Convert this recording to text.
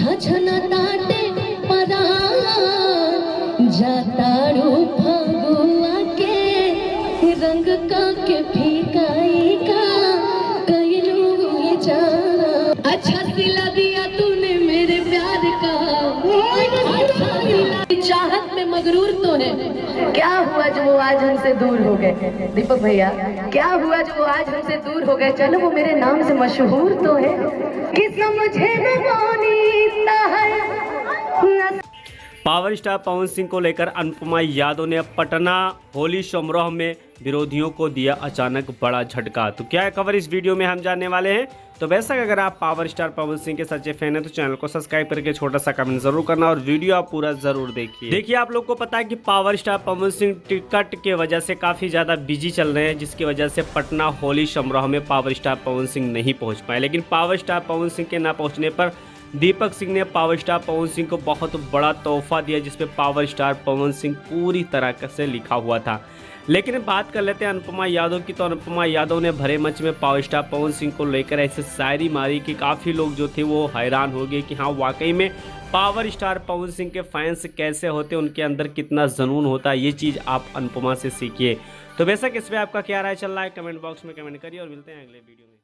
छछना ताटे परा जातारू फगुआ के रंग का के फीकाई का कइलू ये जा। अच्छा सिला दिया तूने मेरे प्यार का, अच्छा सिला। चाहत में मगरूर तो है, क्या हुआ जो वो आज हमसे दूर हो गए। दीपक भैया, क्या हुआ जो वो आज हमसे दूर हो गए। चलो वो मेरे नाम से मशहूर तो है कि समझे न मानीता है। पावर स्टार पवन सिंह को लेकर अनुपमा यादव ने पटना होली समारोह में विरोधियों को दिया अचानक बड़ा झटका। तो क्या है खबर इस वीडियो में हम जानने वाले हैं। तो वैसा अगर आप पावर स्टार पवन सिंह के सच्चे फैन हैं तो चैनल को सब्सक्राइब करके छोटा सा कमेंट जरूर करना और वीडियो आप पूरा जरूर देखिए। आप लोग को पता है कि power star Pawan Singh ticket के वजह से काफी ज्यादा बिजी चल रहे हैं, जिसकी वजह से पटना होली समारोह में पावर स्टार पवन सिंह नहीं पहुंच पाए। लेकिन पावर स्टार पवन सिंह के ना पहुंचने पर दीपक सिंह ने पावर स्टार पवन सिंह को बहुत बड़ा तोहफा दिया, जिसपे पावर स्टार पवन सिंह पूरी तरह से लिखा हुआ था। लेकिन बात कर लेते हैं अनुपमा यादव की। तो अनुपमा यादव ने भरे मंच में पावर स्टार पवन सिंह को लेकर ऐसे शायरी मारी कि काफ़ी लोग जो थे वो हैरान हो गए कि हाँ वाकई में पावर स्टार पवन सिंह के फैंस कैसे होते, उनके अंदर कितना जुनून होता है। ये चीज़ आप अनुपमा से सीखिए। तो वैसा किस पे आपका क्या राय चल रहा है, कमेंट बॉक्स में कमेंट करिए और मिलते हैं अगले वीडियो में।